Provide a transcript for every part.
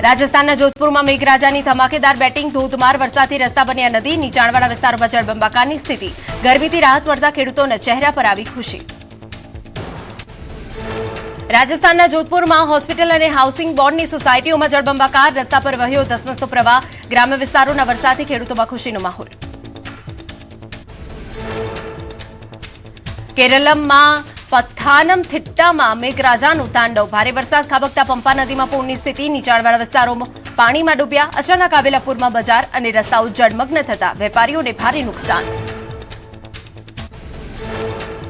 રાજસ્થાનના જોધપુરમાં મેઘરાજાની ધમાકેદાર બેટિંગ, ધોધમાર વરસાદથી રસ્તા બન્યા નદી, નીચાણવાળા વિસ્તારોમાં જળબંબાકારની સ્થિતિ. ગરમીથી રાહત મળતા ખેડૂતોના ચહેરા પર આવી ખુશી. રાજસ્થાનના જોધપુરમાં હોસ્પિટલ અને હાઉસિંગ બોર્ડની સોસાયટીઓમાં જળબંબાકાર, રસ્તા પર વહ્યો ધસમસતો પ્રવાહ. ગ્રામ્ય વિસ્તારોના વરસાદથી ખેડૂતોમાં ખુશીનો માહોલ. કેરળમાં પથાનમથિટ્ટામાં મેઘરાજાનું તાંડવ, ભારે વરસાદ ખાબકતા પંપા નદીમાં પૂરની સ્થિતિ, નીચાણવાળા વિસ્તારોમાં પાણીમાં ડૂબ્યા. અચાનક આવેલા પૂરમાં બજાર અને રસ્તાઓ જળમગ્ન થતા વેપારીઓને ભારે નુકસાન.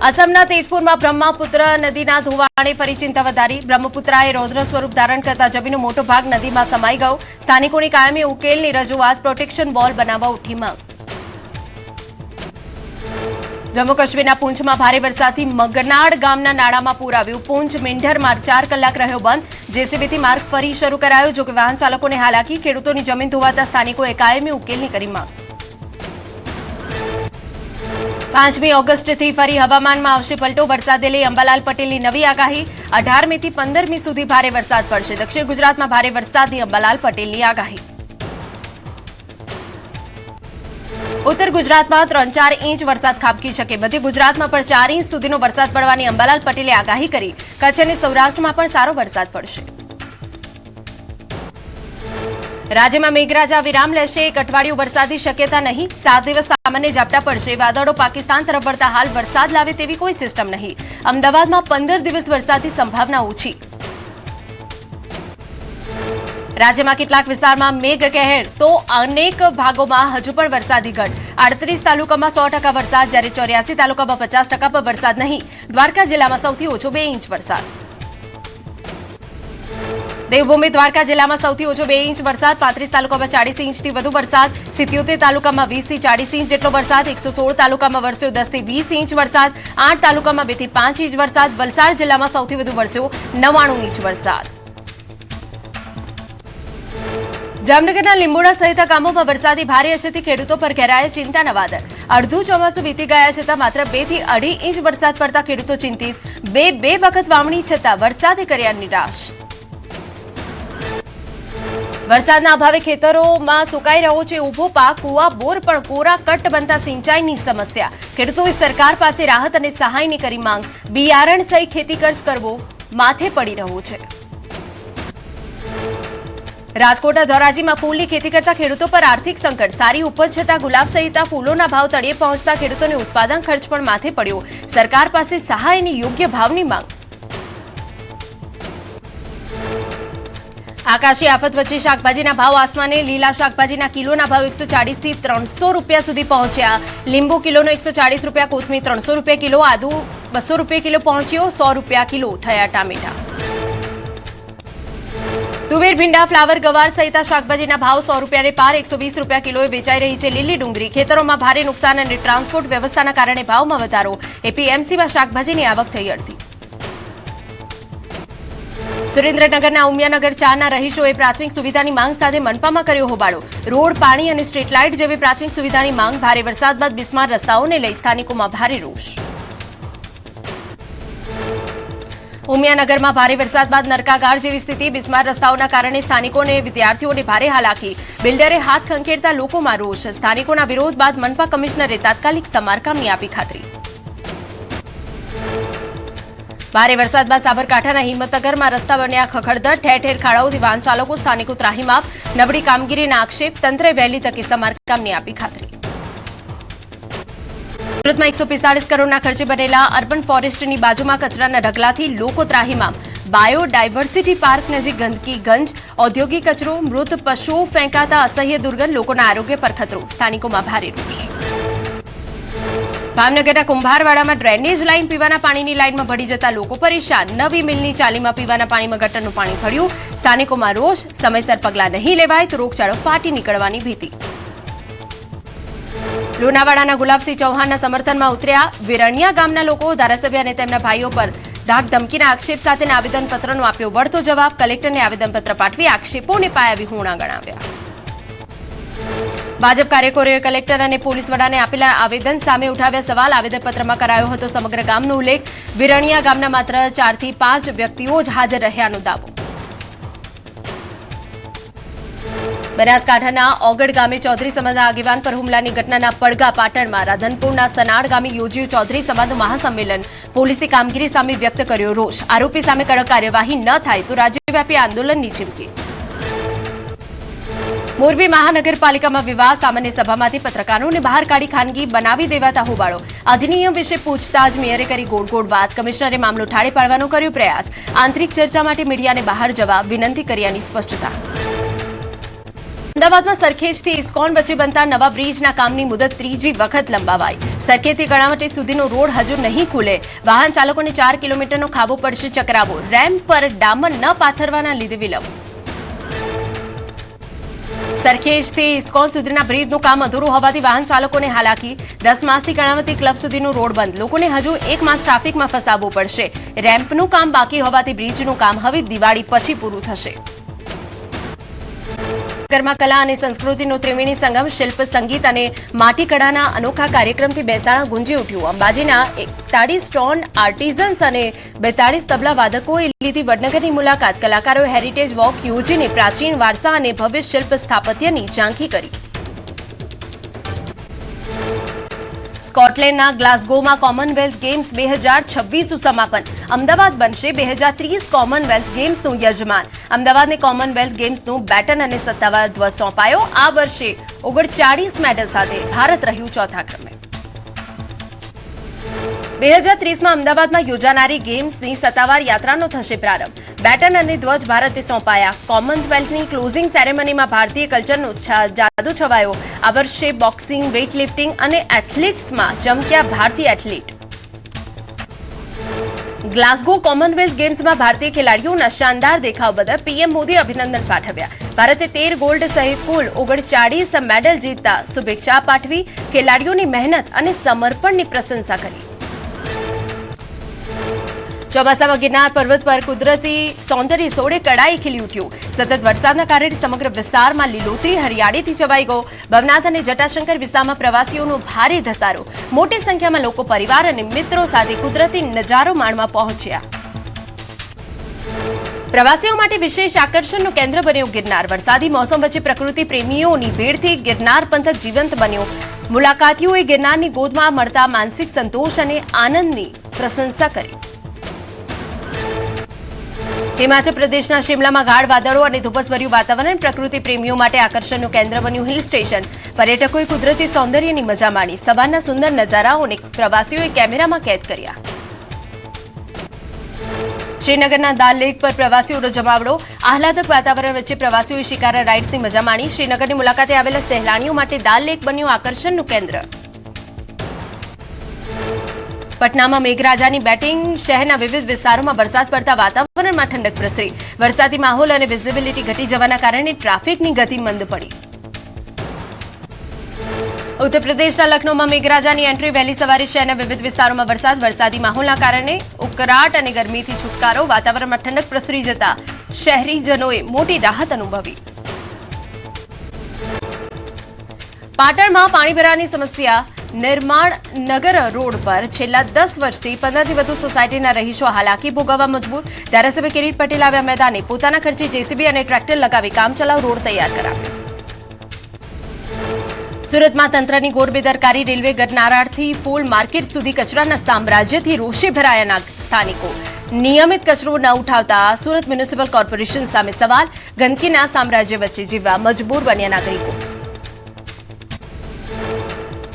અસમના તેજપુરમાં બ્રહ્મપુત્ર નદીના ધોવાણે ફરી ચિંતા વધારી. બ્રહ્મપુત્રાએ રૌદ્ર સ્વરૂપ ધારણ કરતા જમીનનો મોટો ભાગ નદીમાં સમાઈ ગયો. સ્થાનિકોની કાયમી ઉકેલની રજૂઆત, પ્રોટેક્શન વોલ બનાવવા ઉઠી માંગ. જમ્મુ કાશ્મીરના પૂંછમાં ભારે વરસાદથી મગનાડ ગામના નાળામાં પૂર આવ્યું. પૂંછ મેંઢર માર્ગ 4 કલાક રહ્યો બંધ. જેસીબીથી માર્ગ ફરી શરૂ કરાયો, જોકે વાહન ચાલકોને હાલાકી. ખેડૂતોની જમીન ધોવાતા સ્થાનિકોએ કાયમી ઉકેલની કરી માંગ. 5મી ઓગસ્ટથી ફરી હવામાનમાં આવશે પલટો, વરસાદે લઈ અંબાલાલ પટેલની નવી આગાહી. 18 મેથી 15 મી સુધી ભારે વરસાદ પડશે. દક્ષિણ ગુજરાતમાં ભારે વરસાદની અંબાલાલ પટેલની આગાહી. ઉત્તર ગુજરાતમાં 3-4 ઇંચ વરસાદ ખાબકી શકે. મધ્ય ગુજરાતમાં પણ 4 ઇંચ સુધીનો વરસાદ પડવાની અંબાલાલ પટેલે આગાહી કરી. કચ્છ અને સૌરાષ્ટ્રમાં પણ સારો વરસાદ પડશે. રાજ્યમાં મેઘરાજા વિરામ લેશે, 1 અઠવાડિયું વરસાદની શક્યતા નહીં. 7 દિવસ સામાન્ય ઝાપટા પડશે. વાદળો પાકિસ્તાન તરફ વળતા હાલ વરસાદ લાવે તેવી કોઈ સિસ્ટમ નહીં. અમદાવાદમાં 15 દિવસ વરસાદની સંભાવના ઓછી. રાજ્યમાં કેટલાક વિસ્તારમાં મેઘ કહેર, તો અનેક ભાગોમાં હજુ પણ વરસાદી ઘટ. 38 તાલુકામાં 100% વરસાદ, જ્યારે 84 તાલુકામાં 50% પર વરસાદ નહીં. દ્વારકા જિલ્લામાં સૌથી ઓછો 2 ઇંચ વરસાદ. દેવભૂમિ દ્વારકા જિલ્લામાં સૌથી ઓછો 2 ઇંચ વરસાદ. 35 તાલુકામાં 40 ઇંચથી વધુ વરસાદ. 77 તાલુકામાં 20 થી 40 ઇંચ જેટલો વરસાદ. 116 તાલુકામાં વરસ્યો 10 થી 20 ઇંચ વરસાદ. 8 તાલુકામાં 2 થી 5 ઇંચ વરસાદ. વલસાડ જિલ્લામાં સૌથી વધુ વરસ્યો 99 ઇંચ વરસાદ. જામનગરના લીંબોડા સહિત ગામોમાં વરસાદી ભારે અછતથી ખેડૂતો પર ઘેરાયા ચિંતાના વાદળ. અડધું ચોમાસું વીતી ગયા છતાં માત્ર 2 થી 2.5 ઇંચ વરસાદ પડતા ખેડૂતો ચિંતિત. બે વખત વાવણી છતાં વરસાદે કર્યા નિરાશ. વરસાદના અભાવે ખેતરોમાં સુકાઈ રહ્યો છે ઊભો પાક. કુવા બોર પણ કોરા કટ બનતા સિંચાઈની સમસ્યા. ખેડૂતોએ સરકાર પાસે રાહત અને સહાયની કરી માંગ. બિયારણ સહિત ખેતી ખર્ચ કરવો માથે પડી રહ્યો છે. રાજકોટના ધોરાજીમાં ફૂલની ખેતી કરતા ખેડૂતો પર આર્થિક સંકટ. સારી ઉપજ છતાં ગુલાબ સહિતના ફૂલોના ભાવ તળિયે પહોંચતા ખેડૂતોને ઉત્પાદન ખર્ચ પણ માથે પડ્યો. સરકાર પાસે સહાય અને યોગ્ય ભાવની માંગ. આકાશી આફત વચ્ચે શાકભાજીના ભાવ આસમાને. લીલા શાકભાજીના કિલોના ભાવ 140 થી 300 રૂપિયા સુધી પહોંચ્યા. લીંબુ કિલોનો 140 રૂપિયા, કોથમીર 300 રૂપિયા કિલો, આદુ 200 રૂપિયા કિલો પહોંચ્યો. 100 રૂપિયા કિલો થયા ટામેટા. તુવેર, ભીંડા, ફ્લાવર, ગવાર સહિત શાકભાજીના ભાવ 100 રૂપિયાને પાર. 120 રૂપિયા કિલોએ વેચાઈ રહી છે લીલી ડુંગળી. ખેતરોમાં ભારે નુકસાન અને ટ્રાન્સપોર્ટ વ્યવસ્થાના કારણે ભાવમાં વધારો. એપીએમસીમાં શાકભાજીની આવક થઈ અડધી. સુરેન્દ્રનગરના ઉમિયાનગર 4ના રહીશોએ પ્રાથમિક સુવિધાની માંગ સાથે મનપામાં કર્યો હોબાળો. રોડ, પાણી અને સ્ટ્રીટ લાઇટ જેવી પ્રાથમિક સુવિધાની માંગ. ભારે વરસાદ બાદ બિસ્માર રસ્તાઓને લઈ સ્થાનિકોમાં ભારે રોષ. ઉમિયાનગરમાં ભારે વરસાદ બાદ નરકાગાર જેવી સ્થિતિ. બિસ્માર રસ્તાઓના કારણે સ્થાનિકો અને વિદ્યાર્થીઓને ભારે હાલાકી. બિલ્ડરે હાથ ખંખેરતા લોકોમાં રોષ. સ્થાનિકોના વિરોધ બાદ મનપા કમિશનરે તાત્કાલિક સમારકામની આપી ખાતરી. ભારે વરસાદ બાદ સાબરકાંઠાના હિંમતનગરમાં રસ્તા બન્યા ખખડધજ. ઠેર ઠેર ખાડાઓથી વાહન ચાલકો, સ્થાનિકો ત્રાહિમામ. નબળી કામગીરીના આક્ષેપ. તંત્રે વહેલી તકે સમારકામની આપી ખાતરી. સુરતમાં 145 કરોડના ખર્ચે બનેલા અર્બન ફોરેસ્ટની બાજુમાં કચરાના ઢગલાથી લોકો ત્રાહિમામ. બાયોડાયવર્સિટી પાર્ક નજીક ગંદકી, ગંજ, ઔદ્યોગિક કચરો, મૃત પશુઓ ફેંકાતા અસહ્ય દુર્ગંધ. લોકોના આરોગ્ય પર ખતરો. સ્થાનિકોમાં ભારે રોષ. ભાવનગરના કુંભારવાડામાં ડ્રેનેજ લાઇન, પીવાના પાણીની લાઇનમાં ભળી જતા લોકો પરેશાન. નવી મિલની ચાલીમાં પીવાના પાણીમાં ગટરનું પાણી ભળ્યું. સ્થાનિકોમાં રોષ. સમયસર પગલાં નહીં લેવાય તો રોગચાળો ફાટી નીકળવાની ભીતિ. લુણાવાડાના ગુલાબસિંહ ચૌહાણના સમર્થનમાં ઉતર્યા વિરણિયા ગામના લોકો. ધારાસભ્ય અને તેમના ભાઈઓ પર ધાક ધમકીના આક્ષેપ સાથે આવેદનપત્રનો આપ્યો વળતો જવાબ. કલેક્ટરને આવેદનપત્ર પાઠવી આક્ષેપોને પાયા વિહોણા ગણાવ્યા. ભાજપ કાર્યકરોએ કલેક્ટર અને પોલીસ વડાને આપેલા આવેદન સામે ઉઠાવ્યા સવાલ. આવેદનપત્રમાં કરાયો હતો સમગ્ર ગામનો ઉલ્લેખ. વિરણિયા ગામના માત્ર 4 થી 5 વ્યક્તિઓ જ હાજર રહ્યાનો દાવો. બનાસકાંઠાના ઓગડ ગામે ચૌધરી સમાજના આગેવાન પર હુમલાની ઘટનાના પડઘા પાટણમાં રાધનપુરના સનાડ ગામે યોજ્યું ચૌધરી સમાજનું મહાસંમેલન પોલીસે કામગીરી સામે વ્યક્ત કર્યો રોષ આરોપી સામે કડક કાર્યવાહી ન થાય તો રાજ્યવ્યાપી આંદોલનની ચીમકી મોરબી મહાનગરપાલિકામાં વિવાદ સામાન્ય સભામાંથી પત્રકારોને બહાર કાઢી ખાનગી બનાવી દેવાતા હોબાળો અધિનિયમ વિશે પૂછતા જ મેયરે કરી ગોળ વાત કમિશનરે મામલો ઠાળે પાડવાનો કર્યો પ્રયાસ આંતરિક ચર્ચા માટે મીડિયાને બહાર જવા વિનંતી કર્યાની સ્પષ્ટતા અમદાવાદમાં સરખેજથી ઇસ્કોન વચ્ચે બનતા નવા બ્રિજના કામની મુદત ત્રીજી વખત લંબાવાઈ સરખેજથી કણાવટી સુધીનો રોડ હજુ નહીં ખુલે વાહન ચાલકોને 4 કિલોમીટરનો ખાબો પડશે ચકરાવો રેમ્પ પર ડામર ન પાથરવાના લીધે વિલંબ સરખેજથી ઇસ્કોન સુધીના બ્રિજનું કામ અધૂરું હોવાથી વાહન ચાલકોને હાલાકી 10 માસથી કણાવતી ક્લબ સુધીનો રોડ બંધ લોકોને હજુ 1 માસ ટ્રાફિકમાં ફસાવવું પડશે રેમ્પનું કામ બાકી હોવાથી બ્રિજનું કામ હવે દિવાળી પછી પૂરું થશે ગરમાં કલા અને સંસ્કૃતિનો ત્રિવેણી સંગમ શિલ્પ સંગીત અને માટીકળાના અનોખા કાર્યક્રમથી બેસાણા ગુંજી ઉઠ્યું અંબાજીના 41 સ્ટોન આર્ટિઝન્સ અને 42 તબલા વાદકોએ લીધી વડનગરની મુલાકાત કલાકારોએ હેરિટેજ વોક યોજીને પ્રાચીન વારસા અને ભવ્ય શિલ્પ સ્થાપત્યની ઝાંખી કરી સ્કોટલેન્ડના ગ્લાસગોમાં કોમનવેલ્થ ગેમ્સ 2026નું સમાપન અમદાવાદ બનશે 2030 કોમનવેલ્થ ગેમ્સનું યજમાન અમદાવાદને કોમનવેલ્થ ગેમ્સનું બેટન અને સત્તાવાર ધ્વજ સોંપાયો આ વર્ષે 39 મેડલ સાથે ભારત રહ્યું ચોથા ક્રમે 2030માં અમદાવાદમાં યોજાનારી ગેમ્સની સત્તાવાર યાત્રાનો થશે પ્રારંભ બેટન અને ધ્વજ ભારતે સોંપાયા કોમનવેલ્થની ક્લોઝિંગ સેરેમનીમાં ભારતીય કલ્ચરનો જાદુ છવાયો આ વર્ષે બોક્સિંગ વેઇટલિફ્ટિંગ અને એથ્લેટિક્સમાં ચમક્યા ભારતીય એથ્લીટ ગ્લાસગો કોમનવેલ્થ ગેમ્સમાં ભારતીય ખેલાડીઓના શાનદાર દેખાવ બદલ પીએમ મોદી અભિનંદન પાઠવ્યા ભારતે 13 ગોલ્ડ સહિત કુલ 39 મેડલ જીતતા શુભેચ્છા પાઠવી ખેલાડીઓની મહેનત અને સમર્પણની પ્રશંસા કરી ચોમાસામાં ગિરનાર પર્વત પર કુદરતી સૌંદર્ય સોળે કડાઈ ખીલી ઉઠ્યું સતત વરસાદના કારણે સમગ્ર વિસ્તારમાં લીલોતરી હરિયાળીથી છવાઈ ગયો ભવનાથ અને જટાશંકર વિસ્તારમાં પ્રવાસીઓનો ભારે ધસારો મોટી સંખ્યામાં લોકો પરિવાર અને મિત્રો સાથે કુદરતી નજારો માણવા પહોંચ્યા પ્રવાસીઓ માટે વિશેષ આકર્ષણનું કેન્દ્ર બન્યું ગિરનાર વરસાદી મોસમ વચ્ચે પ્રકૃતિ પ્રેમીઓની ભીડથી ગિરનાર પંથક જીવંત બન્યો મુલાકાતીઓએ ગિરનારની ગોદમાં મળતા માનસિક સંતોષ અને આનંદની પ્રશંસા કરી હિમાચલ પ્રદેશના શિમલામાં ગાઢ વાદળો અને ધુમ્મસભર્યું વાતાવરણ પ્રકૃતિ પ્રેમીઓ માટે આકર્ષણનું કેન્દ્ર બન્યું હિલ સ્ટેશન પર્યટકોએ કુદરતી સૌંદર્યની મજા માણી સવારના સુંદર નજારાઓને પ્રવાસીઓએ કેમેરામાં કેદ કર્યા શ્રીનગરના દાલ લેક પર પ્રવાસીઓનો જમાવડો આહલાદક વાતાવરણ વચ્ચે પ્રવાસીઓએ શિકારા રાઇડ્સની મજા માણી શ્રીનગરની મુલાકાતે આવેલા સહેલાણીઓ માટે દાલ લેક બન્યું આકર્ષણનું કેન્દ્ર પટનામાં મેઘરાજાની બેટિંગ શહેરના વિવિધ વિસ્તારોમાં વરસાદ પડતા વાતાવરણમાં ઠંડક પ્રસરી વરસાદી માહોલ અને વિઝિબિલિટી ઘટી જવાના કારણે ટ્રાફિકની ગતિ મંદ પડી ઉત્તર પ્રદેશના લખનૌમાં મેઘરાજાની એન્ટ્રી વહેલી સવારે શહેરના વિવિધ વિસ્તારોમાં વરસાદી માહોલના કારણે ઉકળાટ અને ગરમીથી છુટકારો વાતાવરણમાં ઠંડક પ્રસરી જતા શહેરીજનોએ મોટી રાહત અનુભવી પાટણમાં પાણી ભરાવાની સમસ્યા નિર્માણ નગર રોડ પર છેલ્લા 10 વર્ષથી 15થી વધુ સોસાયટીના રહીશો હાલાકી ભોગવવા મજબૂર ધારાસભ્ય કિરીટ પટેલ આવ્યા મેદાને પોતાના ખર્ચે જેસીબી અને ટ્રેક્ટર લગાવી કામચલાઉ રોડ તૈયાર કરાવ્યો સુરતમાં તંત્રની ગોરબેદરકારી રેલવે ગરનાળાથી ફૂલ માર્કેટ સુધી કચરાના સામ્રાજ્યથી રોષે ભરાયાના સ્થાનિકો નિયમિત કચરો ન ઉઠાવતા સુરત મ્યુનિસિપલ કોર્પોરેશન સામે સવાલ ગંદકીના સામ્રાજ્ય વચ્ચે જીવવા મજબૂર બન્યા નાગરિકો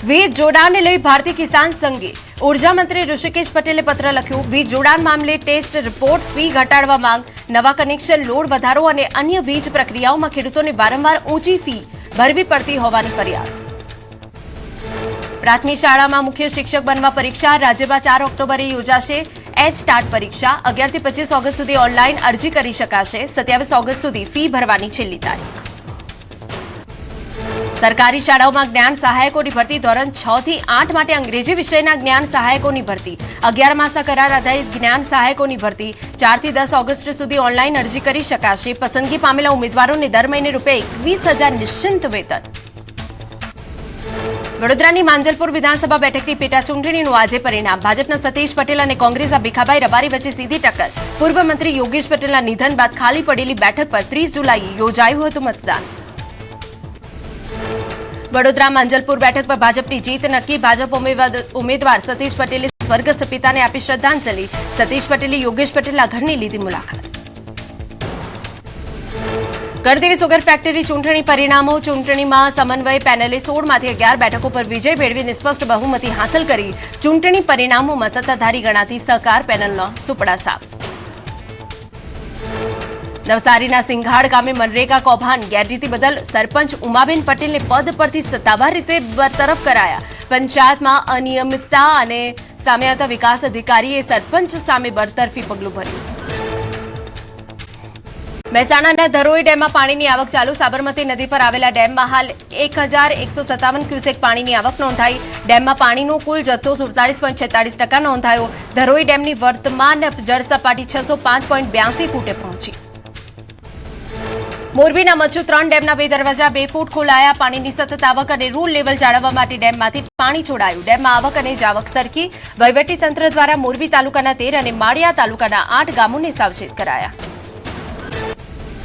વીજ જોડાણને લઈ ભારતીય કિસાન સંઘે ઉર્જા મંત્રી ઋષિકેશ પટેલે પત્ર લખ્યું વીજ જોડાણ મામલે ટેસ્ટ રિપોર્ટ ફી ઘટાડવા માંગ નવા કનેક્શન લોડ વધારો અને અન્ય વીજ પ્રક્રિયાઓમાં ખેડૂતોને વારંવાર ઊંચી ફી ભરવી પડતી હોવાની ફરિયાદ પ્રાથમિક શાળામાં મુખ્ય શિક્ષક બનવા પરીક્ષા રાજ્યમાં 4 ઓક્ટોબરે યોજાશે એચ-ટાટ પરીક્ષા 11 થી 25 ઓગસ્ટ સુધી ઓનલાઈન અરજી કરી શકાશે 27 ઓગસ્ટ સુધી ફી ભરવાની છેલ્લી તારીખ સરકારી શાળાઓમાં જ્ઞાન સહાયકોની ભરતી ધોરણ 6 થી 8 માટે અંગ્રેજી વિષયના જ્ઞાન સહાયકોની ભરતી 11 માસના કરાર આધારિત જ્ઞાન સહાયકોની ભરતી 4 થી 10 ઓગસ્ટ સુધી ઓનલાઈન અરજી કરી શકાશે પસંદગી પામેલા ઉમેદવારોને દર મહિને ₹21,000 નિશ્ચિત વેતન વડોદરાની માંજલપુર વિધાનસભા બેઠકની પેટા ચૂંટણીનું આજે પરિણામ ભાજપના સતીશ પટેલ અને કોંગ્રેસના ભીખાભાઈ રબારી વચ્ચે સીધી ટક્કર પૂર્વ મંત્રી યોગેશ પટેલના નિધન બાદ ખાલી પડેલી બેઠક પર 30 જુલાઈએ યોજાયું હતું મતદાન વડોદરામાં અંજલપુર બેઠક પર ભાજપની જીત નક્કી. ભાજપ ઉમેદવાર સતીશ પટેલે સ્વર્ગસ્થ પિતાને આપી શ્રદ્ધાંજલિ. સતીશ પટેલે યોગેશ પટેલના ઘરની લીધી મુલાકાત. કરદેવી સુગર ફેક્ટરી ચૂંટણી પરિણામો. ચૂંટણીમાં સમન્વય પેનલે 16માંથી 11 બેઠકો પર વિજય મેળવીને સ્પષ્ટ બહુમતી હાંસલ કરી. ચૂંટણી પરિણામોમાં સત્તાધારી ગણાતી સહકાર પેનલનો સુપડા સાફ. નવસારીના સિંઘાડ ગામે મનરેગા કૌભાંડ. ગેરરીતિ બદલ સરપંચ ઉમાબેન પટેલને પદ પરથી સત્તાવાર રીતે બરતરફ કરાયા. પંચાયતમાં અનિયમિતતા અને સામે આવતા વિકાસ અધિકારીએ સરપંચ સામે બરતરફી પગલું ભર્યું. મહેસાણાના ધરોઈ ડેમમાં પાણીની આવક ચાલુ. સાબરમતી નદી પર આવેલા ડેમમાં હાલ 1157 ક્યુસેક પાણીની આવક નોંધાઈ. ડેમમાં પાણીનો કુલ જથ્થો 47.46% નોંધાયો. ધરોઈ ડેમની વર્તમાન જળસપાટી 605.82 ફૂટે પહોંચી. મોરબીના મચ્છુ 3 ડેમના 2 દરવાજા 2 ફૂટ ખોલાયા. પાણીની સતત આવક અને રૂલ લેવલ જાળવવા માટે ડેમમાંથી પાણી છોડાયું. ડેમમાં આવક અને જાવક સરખી. વહીવટીતંત્ર દ્વારા મોરબી તાલુકાના 13 અને માળિયા તાલુકાના 8 ગામોને સાવચેત કરાયા.